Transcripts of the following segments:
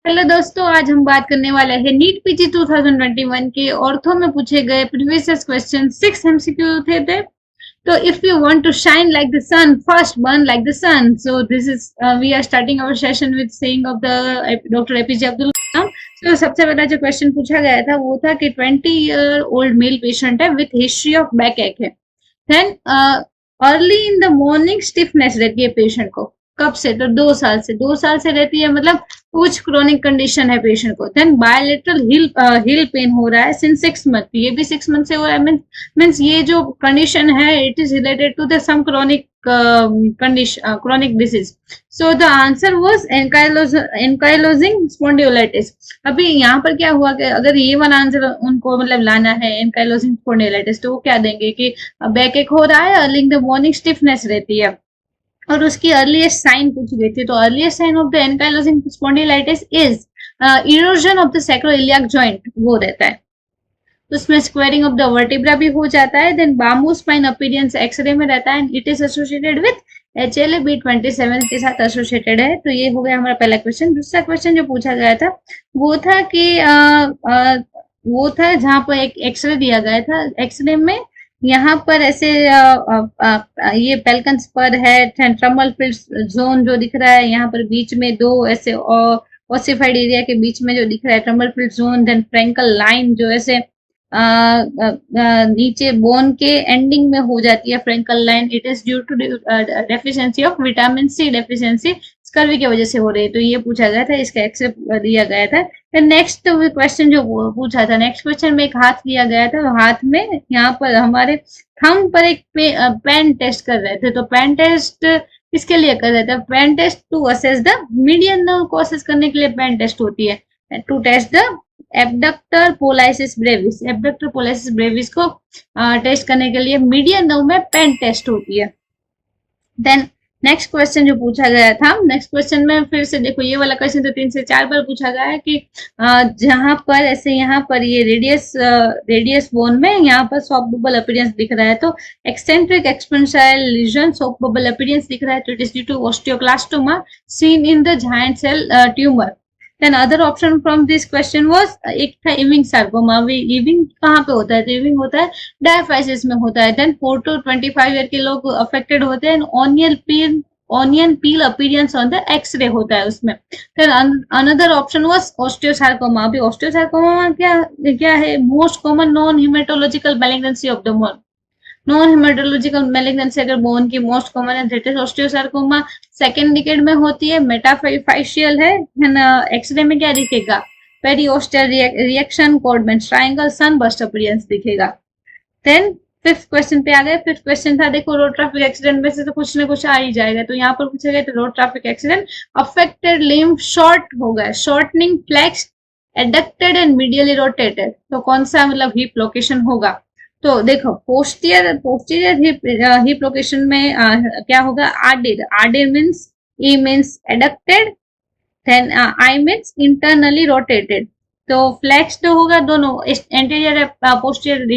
Hello दोस्तों, आज हम बात करने वाले हैं नीट पीजी 2021 के ऑर्थो में पूछे गए प्रीवियस क्वेश्चन 6 एमसीक्यू थे। तो if you want to shine like the sun, first burn like the sun. So this is we are starting our session with saying of the doctor APJ Abdul Kalam. तो सबसे पहला जो question पूछा गया था वो था कि 20-year ओल्ड मेल पेशेंट है विथ हिस्ट्री ऑफ बैक एक है। Then early in the morning stiffness रहती है पेशेंट को, कब से? तो 2 साल से रहती है, मतलब कुछ क्रोनिक कंडीशन है पेशेंट को। देन बायलेटरल हिल पेन हो रहा है सिंस 6 मंथ, ये भी 6 मंथ से हो रहा है। मीन्स ये जो कंडीशन है it is related to the some chronic condition, chronic disease. So the answer was ankylosing spondylitis. अभी यहाँ पर क्या हुआ कि अगर ये वाला आंसर उनको मतलब लाना है एंकाइलोजिंग स्पॉन्डिलोलाइटिस, तो वो क्या देंगे कि बैक एक हो रहा है, early in the morning stiffness रहती है और उसकी अर्लीस्ट साइन पूछी गई थी। तो earliest sign of the ankylosing spondylitis is erosion of the sacroiliac joint, वो रहता है। तो उसमें स्क्वेरिंग ऑफ द वर्टिब्रा भी हो जाता है। Then bamboo spine appearance X-ray में रहता है and it is associated with HLA-B27 के साथ एसोसिएटेड है। तो ये हो गया हमारा पहला क्वेश्चन। दूसरा क्वेश्चन जो पूछा गया था वो था कि वो था जहाँ पर एक एक्सरे दिया गया था। एक्सरे में यहाँ पर ऐसे ये पेल्कन स्पर है, ट्रमल फिल्ड जोन जो दिख रहा है, यहाँ पर बीच में दो ऐसे ओसिफाइड एरिया के बीच में जो दिख रहा है Trummerfeld zone. Then Frankel line जो ऐसे नीचे बोन के एंडिंग में हो जाती है Frankel line, it is due to deficiency of vitamin C deficiency, scurvy की वजह से हो रही है। तो ये पूछा गया था, इसका एक्सेप्ट दिया गया था। फिर नेक्स्ट क्वेश्चन जो पूछा था, नेक्स्ट क्वेश्चन में एक हाथ लिया गया था, हाथ में यहाँ पर हमारे थंब पर एक पेन टेस्ट कर रहे थे। तो पेन टेस्ट किसके लिए कर रहे थे? Pen test to assess the median nerve को असेस करने के लिए पेन टेस्ट होती है, to test the abductor pollicis brevis. Abductor pollicis brevis को टेस्ट करने के लिए मीडियन नर्व में पेन टेस्ट होती है। देन नेक्स्ट क्वेश्चन जो पूछा गया था, नेक्स्ट क्वेश्चन में फिर से देखो ये वाला क्वेश्चन तो 3 से 4 बार पूछा गया है कि जहां पर ऐसे यहाँ पर ये रेडियस बोन में यहाँ पर सॉफ्ट बबल अपीयरेंस दिख रहा है, तो eccentric expansile lesion soft bubble appearance दिख रहा है, तो it is due to osteoclastoma seen in the giant cell tumour. Then other option from this question was, एक था इविंग सार्कोमा। इविंग कहाँ पे होता है? तो इविंग होता है डायफाइसिस में होता है। देन 4 to 25 ईयर के लोग अफेक्टेड होते हैं। Onion peel appearance on the X-ray होता है उसमें। फिर अनदर ऑप्शन वाज ऑस्टियोसार्कोमा। अभी ऑस्टियोसार्कोमा क्या है? Most common non hematological malignancy of the bone. Non hematological malignancy अगर बोन की मोस्ट कॉमन है, that is osteosarcoma. Second decade में होती है, मेटाफाइशियल है ना। एक्सरे में क्या दिखेगा? Periosteal reaction, Codman triangle, sunburst appearance दिखेगा। देन फिफ्थ क्वेश्चन पे आ गए। फिफ्थ क्वेश्चन था, देखो रोड ट्रैफिक एक्सीडेंट में से तो कुछ ना कुछ आ ही जाएगा। तो यहाँ पर पूछा गया road traffic accident, affected limb short होगा, shortening, flex, adducted and medially rotated. तो कौन सा मतलब हिप लोकेशन होगा? तो देखो पोस्टीरियर हिप लोकेशन में क्या होगा? ADIR. ADIR means, E means adducted, then I means internally rotated. तो फ्लेक्स्ड होगा दोनों, एंटीरियर पोस्टीरियर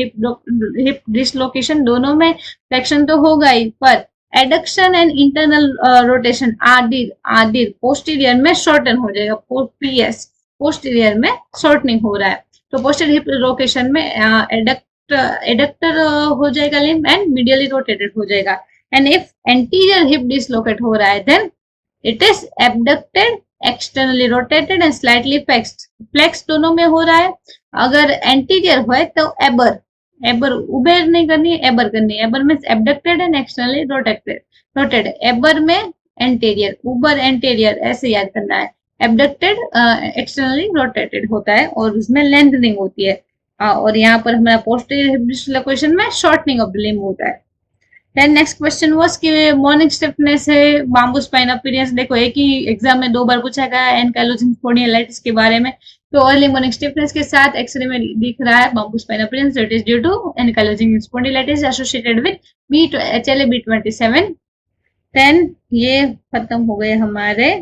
हिप डिसलोकेशन दोनों में फ्लेक्शन तो होगा ही, पर adduction and internal rotation ADIR posterior में शॉर्टन हो जाएगा। पीएस पोस्टीरियर में शॉर्टनिंग हो रहा है, तो पोस्टीरियर हिप लोकेशन में एडक्टर हो जाएगा लिम्ब एंड मीडियली रोटेटेड हो जाएगा। And if anterior hip dislocate हो रहा है then it is abducted, externally rotated and slightly flexed. Flex दोनों में हो रहा है। अगर एंटीरियर हो तो एबर उबेर नहीं करनी, एबर करनी। ABER means abducted and externally rotated. ABER में एंटीरियर, उबर एंटीरियर, ऐसे याद करना है। एबडक्टेड एक्सटर्नली रोटेटेड होता है और उसमें लेंथनिंग होती है। और यहाँ पर हमारा पोस्टीरियर हिप डिसलोकेशन में शॉर्टनिंग ऑफ द लिम्ब होता है। देन नेक्स्ट क्वेश्चन वाज कि मॉर्निंग स्टिफनेस है, बाम्बू स्पाइन अपीयरेंस। देखो एक ही एग्जाम में 2 बार पूछा गया है एनकाइलोजिंग स्पॉन्डिलाइटिस के बारे में। तो अर्ली मॉर्निंग स्टिफनेस के साथ एक्सरे में दिख रहा है bamboo spine appearance, it is due to ankylosing spondylitis associated with HLA-B27। देन ये खत्म हो गए हमारे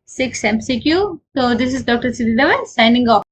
6 MCQ। तो this is doctor Shridhawan signing of.